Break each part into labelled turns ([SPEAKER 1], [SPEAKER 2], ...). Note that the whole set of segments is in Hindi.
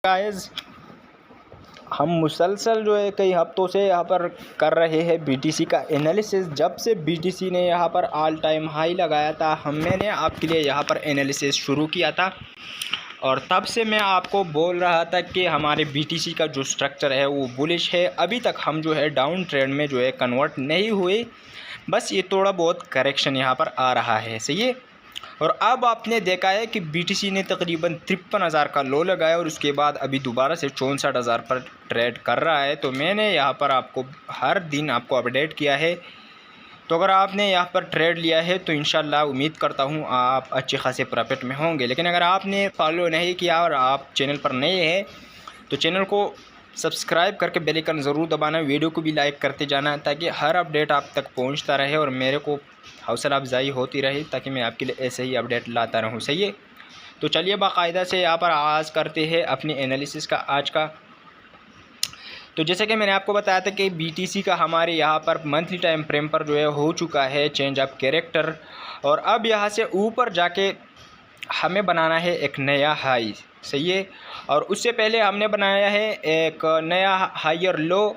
[SPEAKER 1] गाइस, हम मुसलसल जो है कई हफ्तों से यहाँ पर कर रहे हैं बीटीसी का एनालिसिस। जब से बीटीसी ने यहाँ पर ऑल टाइम हाई लगाया था, मैंने आपके लिए यहाँ पर एनालिसिस शुरू किया था और तब से मैं आपको बोल रहा था कि हमारे बीटीसी का जो स्ट्रक्चर है वो बुलिश है। अभी तक हम जो है डाउन ट्रेंड में जो है कन्वर्ट नहीं हुए, बस ये थोड़ा बहुत करेक्शन यहाँ पर आ रहा है, सही है। और अब आपने देखा है कि बीटीसी ने तकरीबन 53,000 का लो लगाया और उसके बाद अभी दोबारा से 64,000 पर ट्रेड कर रहा है। तो मैंने यहाँ पर आपको हर दिन आपको अपडेट किया है। तो अगर आपने यहाँ पर ट्रेड लिया है तो इंशाल्लाह उम्मीद करता हूँ आप अच्छे खासे प्रॉफिट में होंगे। लेकिन अगर आपने फॉलो नहीं किया और आप चैनल पर नए हैं तो चैनल को सब्सक्राइब करके बेल आइकन ज़रूर दबाना, वीडियो को भी लाइक करते जाना ताकि हर अपडेट आप तक पहुंचता रहे और मेरे को हौसला अफजाई होती रहे ताकि मैं आपके लिए ऐसे ही अपडेट लाता रहूं, सही है। तो चलिए बाकायदा से यहाँ पर आगाज़ करते हैं अपनी एनालिसिस का आज का। तो जैसे कि मैंने आपको बताया था कि बीटीसी का हमारे यहाँ पर मंथली टाइम फ्रेम पर जो है हो चुका है चेंज ऑफ कैरेक्टर और अब यहाँ से ऊपर जाके हमें बनाना है एक नया हाई, सही है। और उससे पहले हमने बनाया है एक नया हायर लो।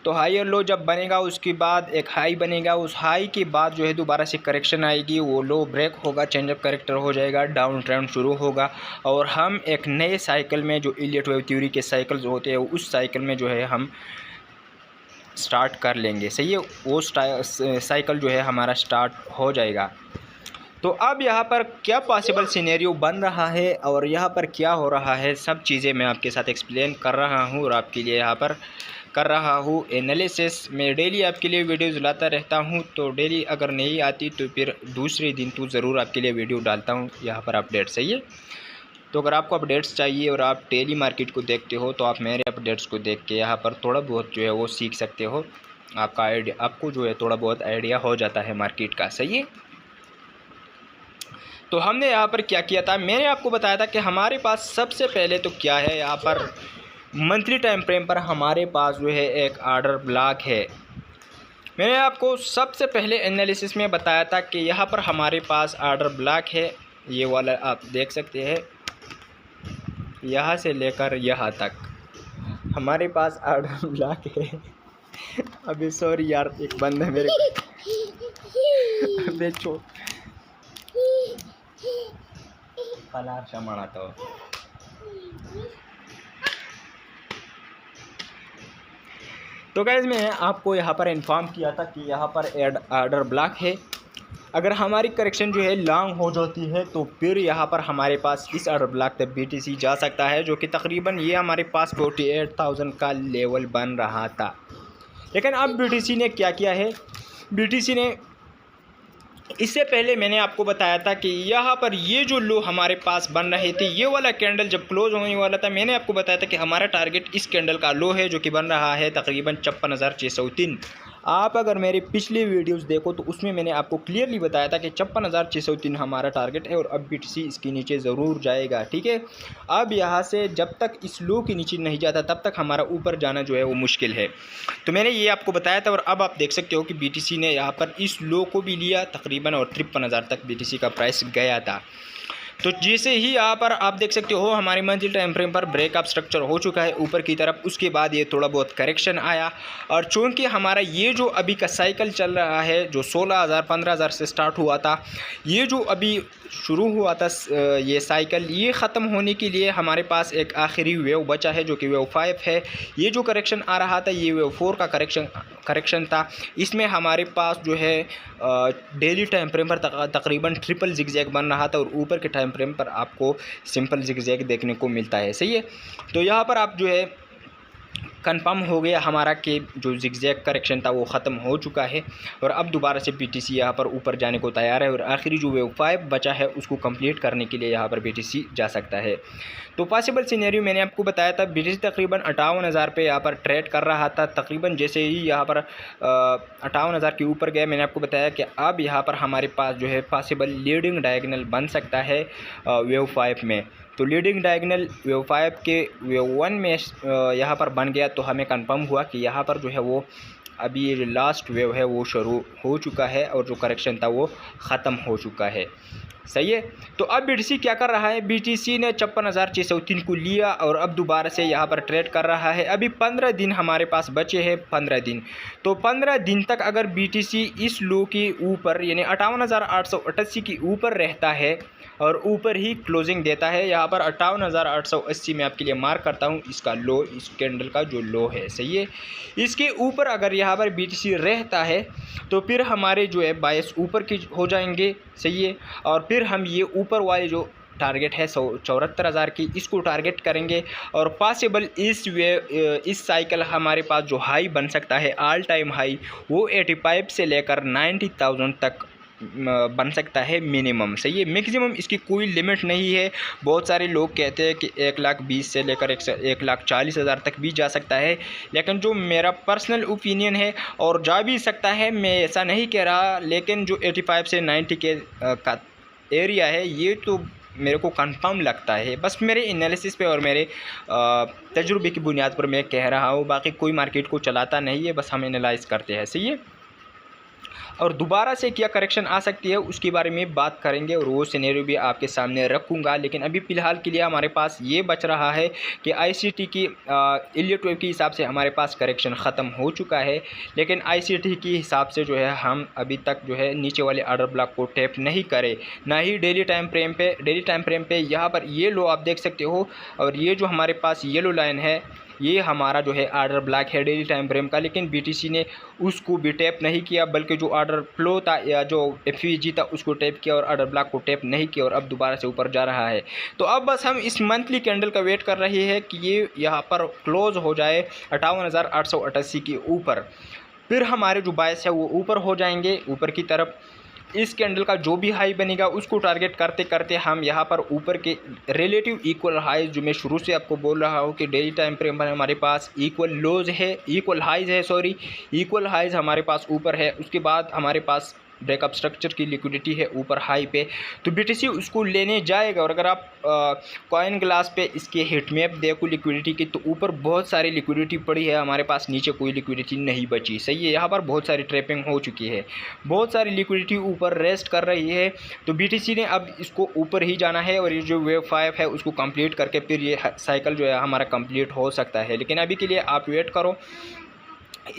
[SPEAKER 1] तो हायर लो जब बनेगा उसके बाद एक हाई बनेगा, उस हाई के बाद जो है दोबारा से करेक्शन आएगी, वो लो ब्रेक होगा, चेंज ऑफ कैरेक्टर हो जाएगा, डाउन ट्रेंड शुरू होगा और हम एक नए साइकिल में जो इलियट वेव थ्योरी के साइकिल्स होते हैं उस साइकिल में जो है हम स्टार्ट कर लेंगे, सही है। वो साइकिल जो है हमारा स्टार्ट हो जाएगा। तो अब यहाँ पर क्या पॉसिबल सिनेरियो बन रहा है और यहाँ पर क्या हो रहा है, सब चीज़ें मैं आपके साथ एक्सप्लेन कर रहा हूँ और आपके लिए यहाँ पर कर रहा हूँ एनालिसिस। मैं डेली आपके लिए वीडियोज़ लाता रहता हूँ, तो डेली अगर नहीं आती तो फिर दूसरे दिन तो ज़रूर आपके लिए वीडियो डालता हूँ यहाँ पर अपडेट, सही है। तो अगर आपको अपडेट्स चाहिए और आप डेली मार्केट को देखते हो तो आप मेरे अपडेट्स को देख के यहाँ पर थोड़ा बहुत जो है वो सीख सकते हो। आपको जो है थोड़ा बहुत आइडिया हो जाता है मार्केट का, सही है। तो हमने यहाँ पर क्या किया था, मैंने आपको बताया था कि हमारे पास सबसे पहले तो क्या है, यहाँ पर मंथली टाइम फ्रेम पर हमारे पास जो है एक ऑर्डर ब्लॉक है। मैंने आपको सबसे पहले एनालिसिस में बताया था कि यहाँ पर हमारे पास ऑर्डर ब्लॉक है, ये वाला आप देख सकते हैं, यहाँ से लेकर यहाँ तक हमारे पास ऑर्डर ब्लॉक है। अभी सॉरी यार, एक बंदा मेरे अबे छोड़ कलार शमाना। तो गाइस मैं आपको यहाँ पर इन्फॉर्म किया था कि यहाँ पर ऑर्डर ब्लॉक है। अगर हमारी करेक्शन जो है लॉन्ग हो जाती है तो फिर यहाँ पर हमारे पास इस ऑर्डर ब्लॉक तक बीटीसी जा सकता है, जो कि तकरीबन ये हमारे पास 48,000 का लेवल बन रहा था। लेकिन अब बीटीसी ने क्या किया है, बीटीसी ने इससे पहले मैंने आपको बताया था कि यहाँ पर ये जो लो हमारे पास बन रहे थे, ये वाला कैंडल जब क्लोज होने वाला था, मैंने आपको बताया था कि हमारा टारगेट इस कैंडल का लो है जो कि बन रहा है तकरीबन 56,603। आप अगर मेरे पिछले वीडियोस देखो तो उसमें मैंने आपको क्लियरली बताया था कि 56,603 हमारा टारगेट है और अब बीटीसी इसके नीचे ज़रूर जाएगा, ठीक है। अब यहाँ से जब तक इस लो के नीचे नहीं जाता तब तक हमारा ऊपर जाना जो है वो मुश्किल है। तो मैंने ये आपको बताया था और अब आप देख सकते हो कि बीटीसी ने यहाँ पर इस लो को भी लिया तकरीबन और 53,000 तक बीटीसी का प्राइस गया था। तो जैसे ही यहाँ पर आप देख सकते हो हमारे मंथली टाइम फ्रेम पर ब्रेकअप स्ट्रक्चर हो चुका है ऊपर की तरफ, उसके बाद ये थोड़ा बहुत करेक्शन आया और चूँकि हमारा ये जो अभी का साइकिल चल रहा है जो 16,000 15,000 से स्टार्ट हुआ था, ये जो अभी शुरू हुआ था ये साइकिल, ये ख़त्म होने के लिए हमारे पास एक आखिरी वेव बचा है जो कि वेव 5 है। ये जो करेक्शन आ रहा था ये वेव 4 का करेक्शन था। इसमें हमारे पास जो है डेली टाइम फ्रेम पर तकरीबन ट्रिपल जिगजैग बन रहा था और ऊपर के टाइम फ्रेम पर आपको सिंपल जिगजैग देखने को मिलता है, सही है। तो यहाँ पर आप जो है कंफर्म हो गया हमारा कि जो जिगजैग करेक्शन था वो ख़त्म हो चुका है और अब दोबारा से बीटीसी यहाँ पर ऊपर जाने को तैयार है और आखिरी जो वेव 5 बचा है उसको कंप्लीट करने के लिए यहाँ पर बीटीसी जा सकता है। तो पॉसिबल सिनेरियो मैंने आपको बताया था, बीटीसी तकरीबन 58,000 पे यहाँ पर ट्रेड कर रहा था। तकरीबन जैसे ही यहाँ पर 58,000 के ऊपर गया, मैंने आपको बताया कि अब यहाँ पर हमारे पास जो है पॉसिबल लीडिंग डायगोनल बन सकता है वेव 5 में। तो लीडिंग डायगोनल वेव 5 के वेव 1 में यहाँ पर बन गया तो हमें कंफर्म हुआ कि यहाँ पर जो है वो अभी ये लास्ट वेव है वो शुरू हो चुका है और जो करेक्शन था वो ख़त्म हो चुका है। सही है। तो अब BTC क्या कर रहा है, BTC ने 56,603 को लिया और अब दोबारा से यहाँ पर ट्रेड कर रहा है। अभी 15 दिन हमारे पास बचे हैं, 15 दिन। तो 15 दिन तक अगर BTC इस लो के ऊपर यानी 58,888 के ऊपर रहता है और ऊपर ही क्लोजिंग देता है, यहाँ पर 58,880 में आपके लिए मार्क करता हूँ इसका लो, इस कैंडल का जो लो है, सही है। इसके ऊपर अगर यहाँ पर BTC रहता है तो फिर हमारे जो है बायस ऊपर की हो जाएंगे, सही है। और फिर हम ये ऊपर वाले जो टारगेट है 74,000 की, इसको टारगेट करेंगे और पॉसिबल इस साइकिल हमारे पास जो हाई बन सकता है, ऑल टाइम हाई, वो 85 से लेकर 90,000 तक बन सकता है मिनिमम, सही है। मैक्सिमम इसकी कोई लिमिट नहीं है। बहुत सारे लोग कहते हैं कि 1,20,000 से लेकर 1,40,000 तक भी जा सकता है, लेकिन जो मेरा पर्सनल ओपिनियन है, और जा भी सकता है, मैं ऐसा नहीं कह रहा, लेकिन जो 85 से 90 के का एरिया है, ये तो मेरे को कंफर्म लगता है। बस मेरे एनालिसिस पे और मेरे तजुर्बे की बुनियाद पर मैं कह रहा हूँ, बाकी कोई मार्केट को चलाता नहीं है, बस हम एनालाइज करते हैं, सही है। और दोबारा से क्या करेक्शन आ सकती है उसके बारे में बात करेंगे और वो सिनेरियो भी आपके सामने रखूँगा। लेकिन अभी फ़िलहाल के लिए हमारे पास ये बच रहा है कि ICT की Elliott वेव के हिसाब से हमारे पास करेक्शन ख़त्म हो चुका है, लेकिन ICT के हिसाब से जो है हम अभी तक जो है नीचे वाले ऑर्डर ब्लॉक को टैप नहीं करे, ना ही डेली टाइम फ्रेम पे यहाँ पर ये लो आप देख सकते हो। और ये जो हमारे पास येलो लाइन है, ये हमारा जो है ऑर्डर ब्लॉक है डेली टाइम फ्रेम का, लेकिन BTC ने उसको भी टैप नहीं किया, बल्कि जो ऑर्डर फ्लो था या जो FVG था उसको टैप किया और ऑर्डर ब्लॉक को टैप नहीं किया, और अब दोबारा से ऊपर जा रहा है। तो अब बस हम इस मंथली कैंडल का वेट कर रहे हैं कि ये यहाँ पर क्लोज हो जाए 58,888 के ऊपर, फिर हमारे जो बायस है वो ऊपर हो जाएंगे, ऊपर की तरफ। इस कैंडल का जो भी हाई बनेगा उसको टारगेट करते करते हम यहाँ पर ऊपर के रिलेटिव इक्वल हाइज, जो मैं शुरू से आपको बोल रहा हूँ कि डेली टाइम फ्रेम पर हमारे पास इक्वल हाइज हमारे पास ऊपर है, उसके बाद हमारे पास ब्रेकअप स्ट्रक्चर की लिक्विडिटी है ऊपर हाई पे, तो BTC उसको लेने जाएगा। और अगर आप कॉइन ग्लास पे इसके हिट मैप देखो लिक्विडिटी की, तो ऊपर बहुत सारी लिक्विडिटी पड़ी है, हमारे पास नीचे कोई लिक्विडिटी नहीं बची, सही है। यहाँ पर बहुत सारी ट्रैपिंग हो चुकी है, बहुत सारी लिक्विडिटी ऊपर रेस्ट कर रही है। तो BTC ने अब इसको ऊपर ही जाना है और ये जो वेव 5 है उसको कंप्लीट करके फिर ये साइकिल जो है हमारा कंप्लीट हो सकता है। लेकिन अभी के लिए आप वेट करो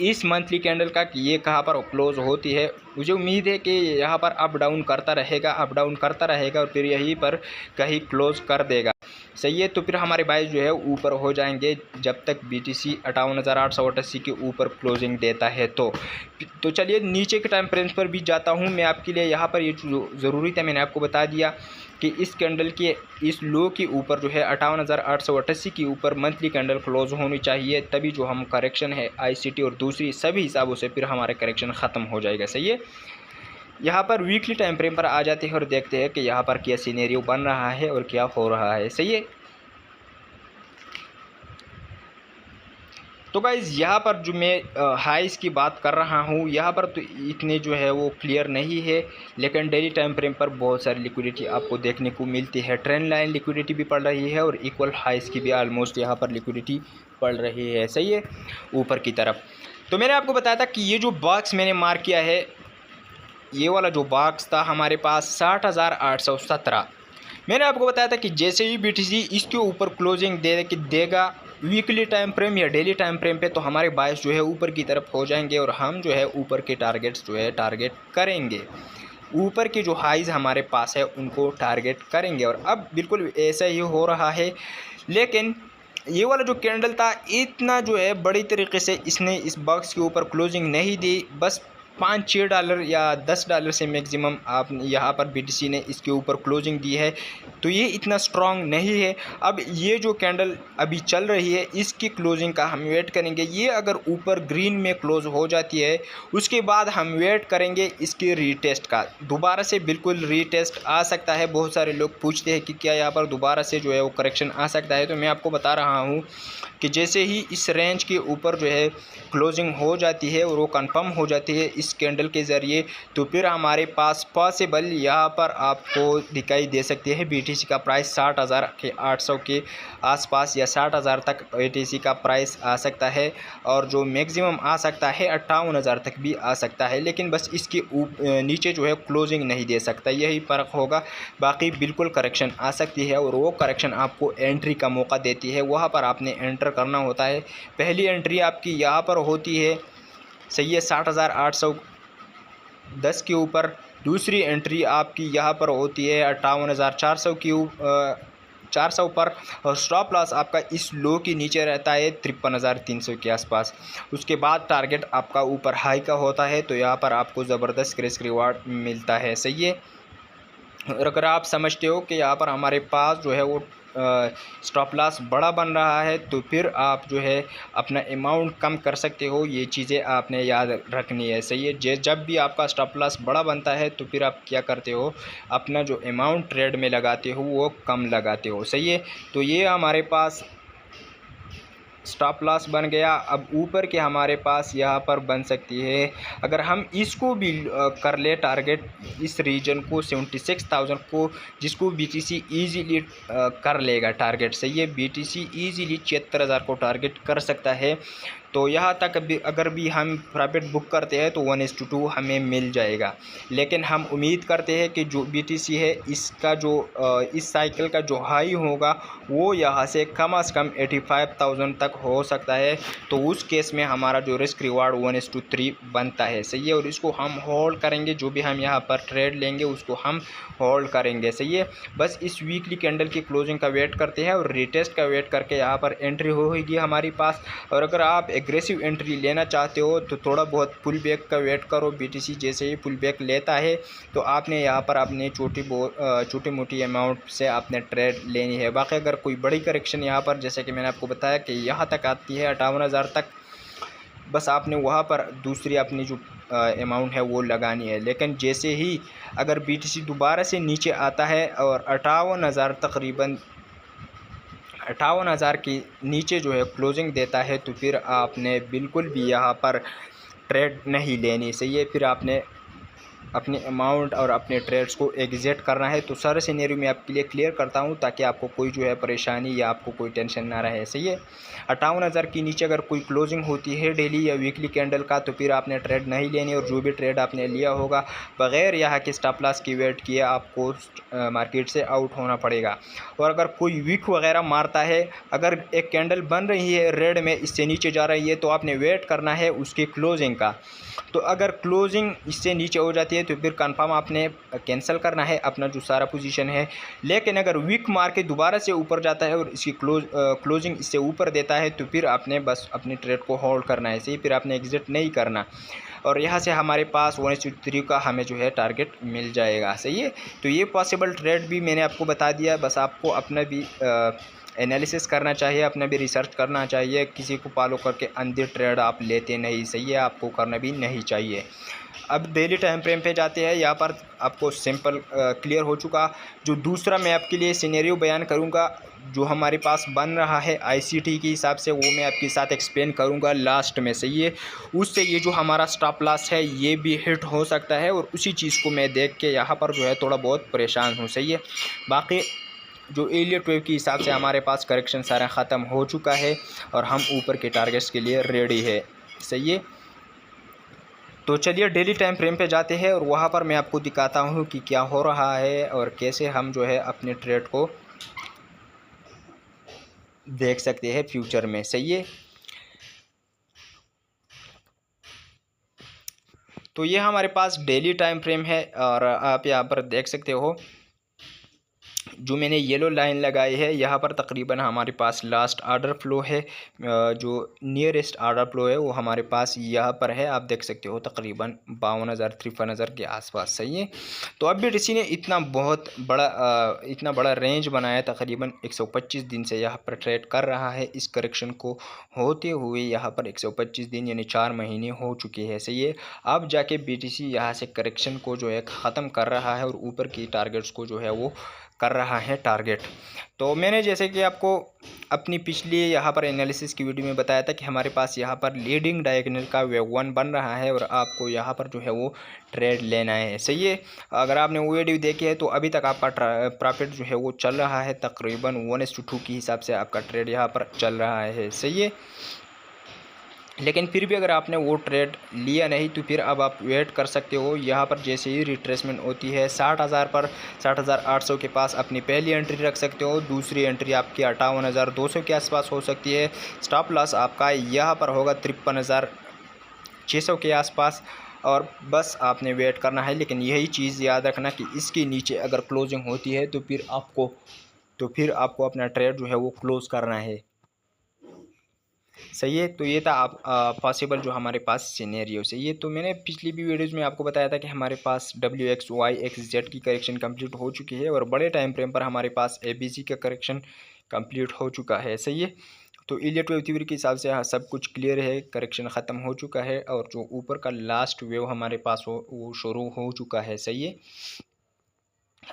[SPEAKER 1] इस मंथली कैंडल का कि ये कहाँ पर क्लोज होती है। मुझे उम्मीद है कि यहाँ पर अप डाउन करता रहेगा और फिर यहीं पर कहीं क्लोज कर देगा, सही है। तो फिर हमारे बाइस जो है ऊपर हो जाएंगे जब तक BTC 58,888 के ऊपर क्लोजिंग देता है। तो चलिए नीचे के टाइम फ्रेम्स पर भी जाता हूँ मैं आपके लिए। यहाँ पर ये जो ज़रूरी था मैंने आपको बता दिया कि इस कैंडल के इस लो के ऊपर जो है 58,888 के ऊपर मंथली कैंडल क्लोज होनी चाहिए, तभी जो हम करेक्शन है ICT और दूसरी सभी हिसाबों से फिर हमारे करेक्शन ख़त्म हो जाएगा, सही है। यहाँ पर वीकली टाइम फ्रेम पर आ जाते हैं और देखते हैं कि यहाँ पर क्या सिनेरियो बन रहा है और क्या हो रहा है, सही है। तो गाइज़ यहाँ पर जो मैं हाइस की बात कर रहा हूँ, यहाँ पर तो इतने जो है वो क्लियर नहीं है, लेकिन डेली टाइम फ्रेम पर बहुत सारी लिक्विडिटी आपको देखने को मिलती है। ट्रेंड लाइन लिक्विडिटी भी पड़ रही है और इक्वल हाइस की भी ऑलमोस्ट यहाँ पर लिक्विडिटी पड़ रही है, सही है, ऊपर की तरफ। तो मैंने आपको बताया था कि ये जो बॉक्स मैंने मार्क किया है, ये वाला जो बॉक्स था हमारे पास 60,817, मैंने आपको बताया था कि जैसे ही BTC इसके ऊपर क्लोजिंग देगा वीकली टाइम फ्रेम या डेली टाइम फ्रेम पे, तो हमारे बायस जो है ऊपर की तरफ हो जाएंगे और हम जो है ऊपर के टारगेट्स जो है टारगेट करेंगे, ऊपर के जो हाइज हमारे पास है उनको टारगेट करेंगे। और अब बिल्कुल ऐसा ही हो रहा है, लेकिन ये वाला जो कैंडल था इतना जो है बड़ी तरीके से इसने इस बॉक्स के ऊपर क्लोजिंग नहीं दी, बस $5-6 या $10 से मैक्सिमम आप यहाँ पर BTC ने इसके ऊपर क्लोजिंग दी है, तो ये इतना स्ट्रॉन्ग नहीं है। अब ये जो कैंडल अभी चल रही है इसकी क्लोजिंग का हम वेट करेंगे। ये अगर ऊपर ग्रीन में क्लोज हो जाती है उसके बाद हम वेट करेंगे इसके रीटेस्ट का, दोबारा से बिल्कुल रीटेस्ट आ सकता है। बहुत सारे लोग पूछते हैं कि क्या यहाँ पर दोबारा से जो है वो करेक्शन आ सकता है, तो मैं आपको बता रहा हूँ कि जैसे ही इस रेंज के ऊपर जो है क्लोजिंग हो जाती है और वो कंफर्म हो जाती है, इस कैंडल के ज़रिए, तो फिर हमारे पास पॉसिबल यहाँ पर आपको दिखाई दे सकती है BTC का प्राइस 60,800 के आसपास या 60,000 तक BTC का प्राइस आ सकता है, और जो मैक्सिमम आ सकता है 58,000 तक भी आ सकता है। लेकिन बस इसके नीचे जो है क्लोजिंग नहीं दे सकता, यही फ़र्क होगा। बाकी बिल्कुल करेक्शन आ सकती है, और वो करेक्शन आपको एंट्री का मौका देती है। वहाँ पर आपने एंटर करना होता है। पहली एंट्री आपकी यहाँ पर होती है, सही है, 60,810 के ऊपर। दूसरी एंट्री आपकी यहाँ पर होती है 58,400 की 400 पर, और स्टॉप लॉस आपका इस लो के नीचे रहता है 53,300 के आसपास। उसके बाद टारगेट आपका ऊपर हाई का होता है, तो यहाँ पर आपको ज़बरदस्त रिस्क रिवार्ड मिलता है, सही है। और अगर आप समझते हो कि यहाँ पर हमारे पास जो है वो स्टॉप लॉस बड़ा बन रहा है, तो फिर आप जो है अपना अमाउंट कम कर सकते हो। ये चीज़ें आपने याद रखनी है, सही है। जब भी आपका स्टॉप लॉस बड़ा बनता है, तो फिर आप क्या करते हो, अपना जो अमाउंट ट्रेड में लगाते हो वो कम लगाते हो, सही है। तो ये हमारे पास स्टॉप लॉस बन गया। अब ऊपर के हमारे पास यहाँ पर बन सकती है, अगर हम इसको भी कर ले टारगेट, इस रीजन को 76,000 को, जिसको BTC ईजीली कर लेगा टारगेट, सही है। BTC ईजीली 73,000 को टारगेट कर सकता है। तो यहाँ तक अगर भी हम प्रॉफिट बुक करते हैं तो 1:2 हमें मिल जाएगा। लेकिन हम उम्मीद करते हैं कि जो BTC है, इसका जो इस साइकिल का जो हाई होगा वो यहाँ से कम से कम 85,000 तक हो सकता है। तो उस केस में हमारा जो रिस्क रिवार्ड 1:3 बनता है, सही है। और इसको हम होल्ड करेंगे, जो भी हम यहाँ पर ट्रेड लेंगे उसको हम होल्ड करेंगे, सही है। बस इस वीकली कैंडल की क्लोजिंग का वेट करते हैं और रिटेस्ट का वेट करके यहाँ पर एंट्री होगी हमारी पास। और अगर आप एग्रेसिव एंट्री लेना चाहते हो तो थोड़ा बहुत पुल बैक का वेट करो। BTC जैसे ही पुल बैक लेता है तो आपने यहाँ पर अपने छोटी मोटी अमाउंट से आपने ट्रेड लेनी है। बाकी अगर कोई बड़ी करेक्शन यहाँ पर, जैसे कि मैंने आपको बताया कि यहाँ तक आती है 58,000 तक, बस आपने वहाँ पर दूसरी अपनी जो अमाउंट है वो लगानी है। लेकिन जैसे ही अगर BTC दोबारा से नीचे आता है और 58,000 तकरीबन 58,000 के नीचे जो है क्लोजिंग देता है, तो फिर आपने बिल्कुल भी यहाँ पर ट्रेड नहीं लेनी, सही है। फिर आपने अपने अमाउंट और अपने ट्रेड्स को एग्जिट करना है। तो सारे सिनेरियो में आपके लिए क्लियर करता हूँ ताकि आपको कोई जो है परेशानी या आपको कोई टेंशन ना रहे, सही है। 58,000 के नीचे अगर कोई क्लोजिंग होती है डेली या वीकली कैंडल का, तो फिर आपने ट्रेड नहीं लेनी, और जो भी ट्रेड आपने लिया होगा बग़ैर यहाँ के स्टॉप लॉस की वेट किए आपको मार्केट से आउट होना पड़ेगा। और अगर कोई वीक वगैरह मारता है, अगर एक कैंडल बन रही है रेड में, इससे नीचे जा रही है, तो आपने वेट करना है उसकी क्लोजिंग का। तो अगर क्लोजिंग इससे नीचे हो जाती है तो फिर कंफर्म आपने कैंसिल करना है अपना जो सारा पोजीशन है। लेकिन अगर वीक मार के दोबारा से ऊपर जाता है और इसकी क्लोजिंग इससे ऊपर देता है, तो फिर आपने बस अपनी ट्रेड को होल्ड करना है, सही। फिर आपने एग्जिट नहीं करना, और यहाँ से हमारे पास 1:3 का हमें जो है टारगेट मिल जाएगा, सही है। तो ये पॉसिबल ट्रेड भी मैंने आपको बता दिया। बस आपको अपना भी एनालिसिस करना चाहिए, अपना भी रिसर्च करना चाहिए। किसी को फॉलो करके अंधे ट्रेड आप लेते नहीं, सही है, आपको करना भी नहीं चाहिए। अब डेली टाइम फ्रेम पे जाते हैं। यहाँ पर आपको सिंपल क्लियर हो चुका। जो दूसरा मैं आपके लिए सिनेरियो बयान करूँगा जो हमारे पास बन रहा है ICT के हिसाब से, वो मैं आपके साथ एक्सप्लेन करूँगा लास्ट में, सही है। उससे ये जो हमारा स्टॉप लॉस है ये भी हिट हो सकता है, और उसी चीज़ को मैं देख के यहाँ पर जो है थोड़ा बहुत परेशान हूँ, सही है। बाकी जो एलियट वेव के हिसाब से हमारे पास करेक्शन सारा ख़त्म हो चुका है और हम ऊपर के टारगेट्स के लिए रेडी है, सही है। तो चलिए डेली टाइम फ्रेम पे जाते हैं और वहाँ पर मैं आपको दिखाता हूँ कि क्या हो रहा है और कैसे हम जो है अपने ट्रेड को देख सकते हैं फ्यूचर में, सही है। तो ये हमारे पास डेली टाइम फ्रेम है और आप यहाँ पर देख सकते हो जो मैंने येलो लाइन लगाई है, यहाँ पर तकरीबन हमारे पास लास्ट ऑर्डर फ्लो है, जो नियरेस्ट ऑर्डर फ्लो है वो हमारे पास यहाँ पर है। आप देख सकते हो तकरीबन 52,000 53,000 के आसपास, सही है। तो अब BTC ने इतना बड़ा रेंज बनाया, तकरीबन 125 दिन से यहाँ पर ट्रेड कर रहा है। इस करेक्शन को होते हुए यहाँ पर 125 दिन यानी 4 महीने हो चुके हैं, सही है। अब जाके BTC यहाँ से करेक्शन को जो है ख़त्म कर रहा है और ऊपर की टारगेट्स को जो है वो कर रहा है टारगेट। तो मैंने जैसे कि आपको अपनी पिछली यहाँ पर एनालिसिस की वीडियो में बताया था कि हमारे पास यहाँ पर लीडिंग डायगोनल का वेव 1 बन रहा है और आपको यहाँ पर जो है वो ट्रेड लेना है। सही है, अगर आपने वो वीडियो देखी है तो अभी तक आपका प्रॉफिट जो है वो चल रहा है, तकरीबन 1:2 के हिसाब से आपका ट्रेड यहाँ पर चल रहा है। सही है, लेकिन फिर भी अगर आपने वो ट्रेड लिया नहीं तो फिर अब आप वेट कर सकते हो। यहाँ पर जैसे ही रिट्रेसमेंट होती है 60,000 पर 60,800 के पास अपनी पहली एंट्री रख सकते हो, दूसरी एंट्री आपकी 58,200 के आसपास हो सकती है। स्टॉप लॉस आपका यहाँ पर होगा 53,600 के आसपास, और बस आपने वेट करना है। लेकिन यही चीज़ याद रखना कि इसके नीचे अगर क्लोजिंग होती है तो फिर आपको अपना ट्रेड जो है वो क्लोज़ करना है। सही है, तो ये था आप पॉसिबल जो हमारे पास सिनेरियो। सही है, तो मैंने पिछली भी वीडियोज़ में आपको बताया था कि हमारे पास WXYXZ की करेक्शन कंप्लीट हो चुकी है और बड़े टाइम फ्रेम पर हमारे पास ABC का करेक्शन कंप्लीट हो चुका है। सही है, तो इलियट वेव थ्योरी के हिसाब से सब कुछ क्लियर है, करेक्शन ख़त्म हो चुका है और जो ऊपर का लास्ट वेव हमारे पास वो शुरू हो चुका है। सही है,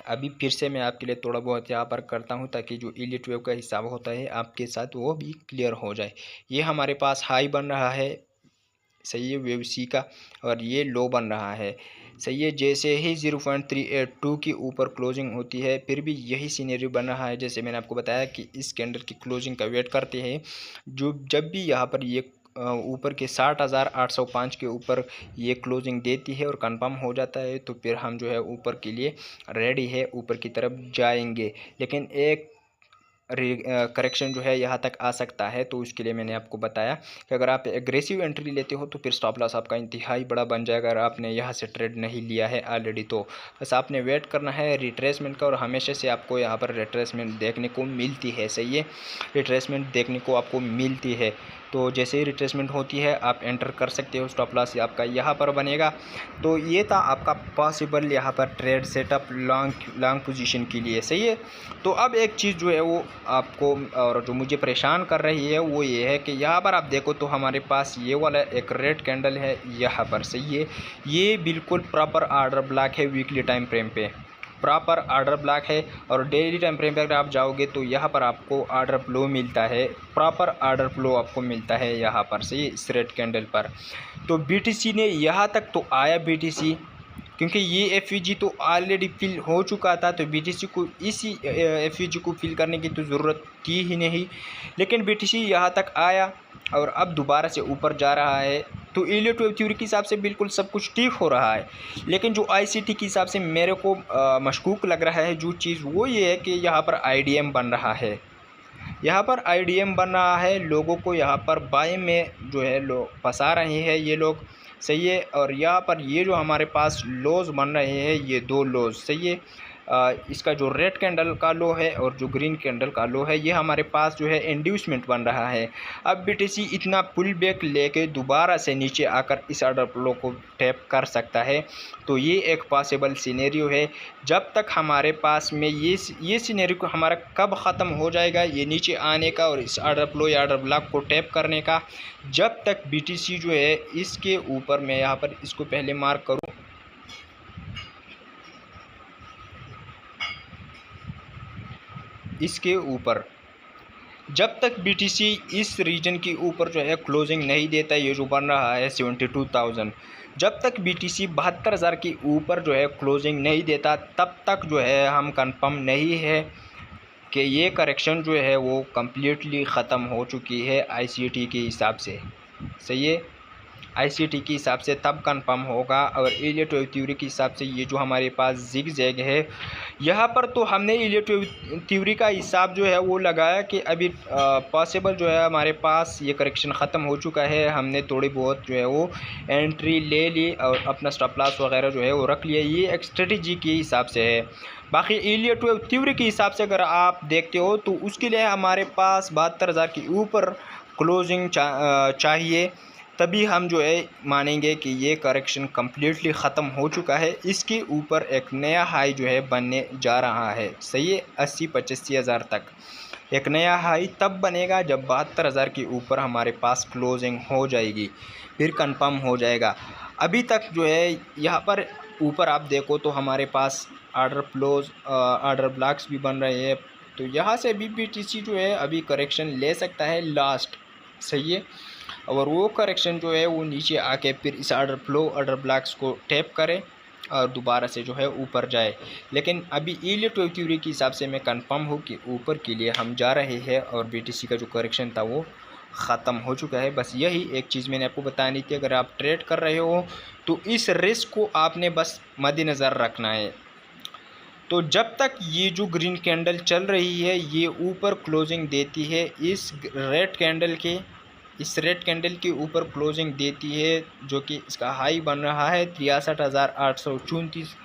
[SPEAKER 1] अभी फिर से मैं आपके लिए थोड़ा बहुत यहाँ पर करता हूँ ताकि जो इलियट वेव का हिसाब होता है आपके साथ वो भी क्लियर हो जाए। ये हमारे पास हाई बन रहा है, सही है, वेव सी का, और ये लो बन रहा है। सही है, जैसे ही 0.382 की ऊपर क्लोजिंग होती है फिर भी यही सीनरी बन रहा है। जैसे मैंने आपको बताया कि इस कैंडल की क्लोजिंग का वेट करते हैं, जब भी यहाँ पर ये ऊपर के 60,805 के ऊपर ये क्लोजिंग देती है और कंफर्म हो जाता है तो फिर हम जो है ऊपर के लिए रेडी है, ऊपर की तरफ जाएंगे। लेकिन एक करेक्शन जो है यहाँ तक आ सकता है, तो उसके लिए मैंने आपको बताया कि अगर आप एग्रेसिव एंट्री लेते हो तो फिर स्टॉप लॉस आपका इंतहाई बड़ा बन जाएगा। अगर आपने यहाँ से ट्रेड नहीं लिया है ऑलरेडी तो बस आपने वेट करना है रिट्रेसमेंट का, और हमेशा से आपको यहाँ पर रिट्रेसमेंट देखने को मिलती है। सही है, रिट्रेसमेंट देखने को आपको मिलती है, तो जैसे ही रिट्रेसमेंट होती है आप एंटर कर सकते हो। स्टॉप लॉस आपका यहाँ पर बनेगा। तो ये था आपका पॉसिबल यहाँ पर ट्रेड सेटअप लॉन्ग पोजीशन के लिए। सही है, तो अब एक चीज़ जो है वो आपको और जो मुझे परेशान कर रही है वो ये है कि यहाँ पर आप देखो तो हमारे पास ये वाला एक रेड कैंडल है यहाँ पर। सही है, ये बिल्कुल प्रॉपर ऑर्डर ब्लॉक है, वीकली टाइम फ्रेम पे प्रॉपर ऑर्डर ब्लॉक है, और डेली टाइम फ्रेम पे अगर आप जाओगे तो यहाँ पर आपको ऑर्डर फ्लो मिलता है, प्रॉपर ऑर्डर फ्लो आपको मिलता है यहाँ पर। सही, इस रेड कैंडल पर तो BTC ने यहाँ तक तो आया, BTC क्योंकि ये FVG तो ऑलरेडी फिल हो चुका था तो BTC को इसी FVG को फिल करने की तो ज़रूरत थी ही नहीं, लेकिन BTC यहाँ तक आया और अब दोबारा से ऊपर जा रहा है। तो इलियट वेव थ्योरी के हिसाब से बिल्कुल सब कुछ ठीक हो रहा है, लेकिन जो ICT के हिसाब से मेरे को मशकूक लग रहा है जो चीज़ वो ये है कि यहाँ पर IDM बन रहा है, यहाँ पर IDM बन रहा है, लोगों को यहाँ पर बाय में जो है लोग फंसा रहे हैं ये लोग। सही है, और यहाँ पर ये जो हमारे पास लोज बन रहे हैं ये दो लोज। सही है, इसका जो रेड कैंडल का लो है और जो ग्रीन कैंडल का लो है ये हमारे पास जो है इंड्यूसमेंट बन रहा है। अब BTC इतना पुल बैक लेके दोबारा से नीचे आकर इस ऑर्डर फ्लो को टैप कर सकता है, तो ये एक पॉसिबल सिनेरियो है। जब तक हमारे पास में ये सिनेरियो को हमारा कब ख़त्म हो जाएगा ये नीचे आने का और इस ऑर्डर फ्लो या ऑर्डर ब्लॉक को टैप करने का, जब तक BTC जो है इसके ऊपर, मैं यहाँ पर इसको पहले मार्क करूँ, इसके ऊपर जब तक BTC इस रीजन के ऊपर जो है क्लोजिंग नहीं देता, ये जो बन रहा है 72,000, जब तक BTC 72,000 के ऊपर जो है क्लोजिंग नहीं देता तब तक जो है हम कंफर्म नहीं है कि ये करेक्शन जो है वो कम्प्लीटली ख़त्म हो चुकी है ICT के हिसाब से। सही है, ICT के हिसाब से तब कंफर्म होगा, और इलियट वेव थ्योरी के हिसाब से ये जो हमारे पास जिग जैग है यहाँ पर, तो हमने इलियट वेव थ्योरी का हिसाब जो है वो लगाया कि अभी पॉसिबल जो है हमारे पास ये करेक्शन ख़त्म हो चुका है, हमने थोड़ी बहुत जो है वो एंट्री ले ली और अपना स्टॉप लॉस वगैरह जो है वो रख लिया, ये एक स्ट्रेटजी के हिसाब से है। बाकी इलियट वेव थ्योरी के हिसाब से अगर आप देखते हो तो उसके लिए हमारे पास 72,000 के ऊपर क्लोजिंग चाहिए, तभी हम जो है मानेंगे कि ये करेक्शन कम्प्लीटली ख़त्म हो चुका है। इसके ऊपर एक नया हाई जो है बनने जा रहा है। सही है, 80-85,000 तक एक नया हाई तब बनेगा जब 72,000 के ऊपर हमारे पास क्लोजिंग हो जाएगी, फिर कंफर्म हो जाएगा। अभी तक जो है यहाँ पर ऊपर आप देखो तो हमारे पास आर्डर फ्लोज आर्डर ब्लॉक्स भी बन रहे हैं। तो यहाँ से भी BTC जो है अभी करेक्शन ले सकता है लास्ट, सही है। और वो करेक्शन जो है वो नीचे आके फिर इस आर्डर फ्लो आर्डर ब्लॉक्स को टैप करे और दोबारा से जो है ऊपर जाए। लेकिन अभी इलियट थ्योरी के हिसाब से मैं कंफर्म हूँ कि ऊपर के लिए हम जा रहे हैं और BTC का जो करेक्शन था वो ख़त्म हो चुका है। बस यही एक चीज़ मैंने आपको बतानी थी। अगर आप ट्रेड कर रहे हो तो इस रिस्क को आपने बस मद्देनज़र रखना है। तो जब तक ये जो ग्रीन कैंडल चल रही है ये ऊपर क्लोजिंग देती है, इस रेड कैंडल के ऊपर क्लोजिंग देती है, जो कि इसका हाई बन रहा है 63,834।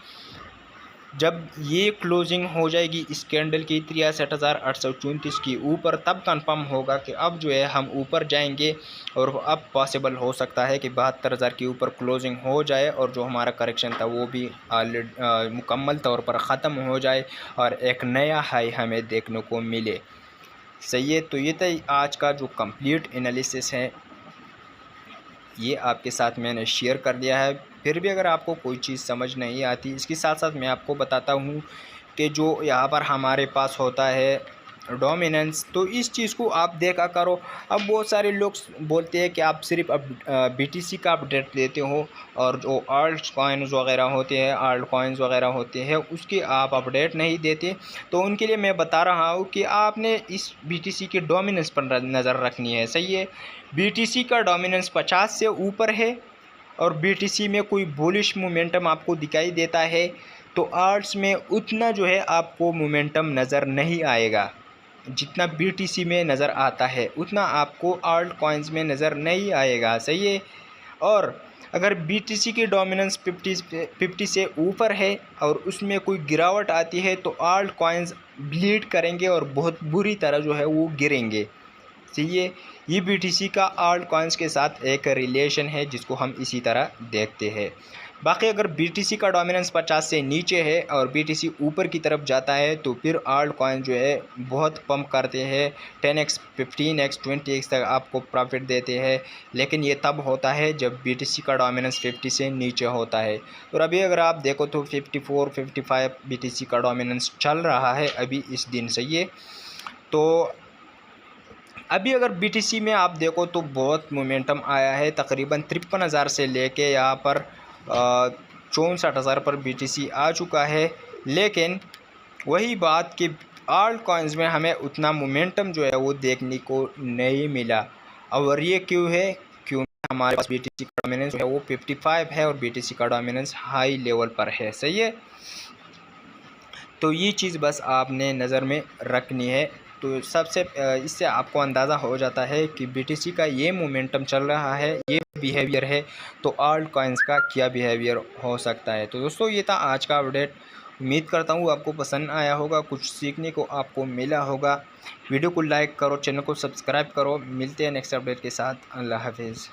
[SPEAKER 1] जब ये क्लोजिंग हो जाएगी इस कैंडल की 63,834 के ऊपर, तब कंफर्म होगा कि अब जो है हम ऊपर जाएंगे। और अब पॉसिबल हो सकता है कि 72,000 के ऊपर क्लोजिंग हो जाए और जो हमारा करेक्शन था वो भी मुकम्मल तौर पर ख़त्म हो जाए और एक नया हाई हमें देखने को मिले, सही है। तो ये था आज का जो कंप्लीट एनालिसिस है, ये आपके साथ मैंने शेयर कर दिया है। फिर भी अगर आपको कोई चीज़ समझ नहीं आती, इसके साथ साथ मैं आपको बताता हूँ कि जो यहाँ पर हमारे पास होता है डोमिनेंस, तो इस चीज़ को आप देखा करो। अब बहुत सारे लोग बोलते हैं कि आप सिर्फ अब BTC का अपडेट लेते हो और जो आल्ट कॉइन्स वगैरह होते हैं, आल्ट कॉइन्स वगैरह होते हैं, उसके आप अपडेट नहीं देते। तो उनके लिए मैं बता रहा हूँ कि आपने इस BTC के डोमिनेंस पर नज़र रखनी है, सही है। BTC का डोमिनेंस 50 से ऊपर है और BTC में कोई बुलिश मोमेंटम आपको दिखाई देता है तो आल्ट्स में उतना जो है आपको मोमेंटम नज़र नहीं आएगा। जितना BTC में नज़र आता है उतना आपको आल्ट कॉइन्स में नज़र नहीं आएगा, सही है। और अगर BTC की डोमिनेंस 50 से ऊपर है और उसमें कोई गिरावट आती है तो आल्ट कॉइन्स ब्लीड करेंगे और बहुत बुरी तरह जो है वो गिरेंगे, सही है। ये BTC का आल्ट कॉइन्स के साथ एक रिलेशन है जिसको हम इसी तरह देखते हैं। बाकी अगर BTC का डोमिनेंस 50 से नीचे है और BTC ऊपर की तरफ जाता है तो फिर आल्ट कॉइन जो है बहुत पंप करते हैं, 10x 15x 20x तक आपको प्रॉफिट देते हैं। लेकिन ये तब होता है जब BTC का डोमिनेंस 50 से नीचे होता है। और अभी अगर आप देखो तो 54-55 BTC का डोमिनेंस चल रहा है अभी इस दिन, सही है। तो अभी अगर BTC में आप देखो तो बहुत मोमेंटम आया है, तकरीबन 53,000 से लेके यहाँ पर 64,000 पर BTC आ चुका है। लेकिन वही बात कि आल्ट कॉइन्स में हमें उतना मोमेंटम जो है वो देखने को नहीं मिला। और ये क्यों है? क्योंकि हमारे पास BTC का डोमिनेंस जो है वो 55 है और BTC का डोमिनेंस हाई लेवल पर है, सही है। तो ये चीज़ बस आपने नज़र में रखनी है। तो सबसे इससे आपको अंदाज़ा हो जाता है कि BTC का ये मोमेंटम चल रहा है, ये बिहेवियर है, तो आल्ट कॉइन्स का क्या बिहेवियर हो सकता है। तो दोस्तों ये था आज का अपडेट। उम्मीद करता हूँ आपको पसंद आया होगा, कुछ सीखने को आपको मिला होगा। वीडियो को लाइक करो, चैनल को सब्सक्राइब करो। मिलते हैं नेक्स्ट अपडेट के साथ। अल्लाह हाफिज़।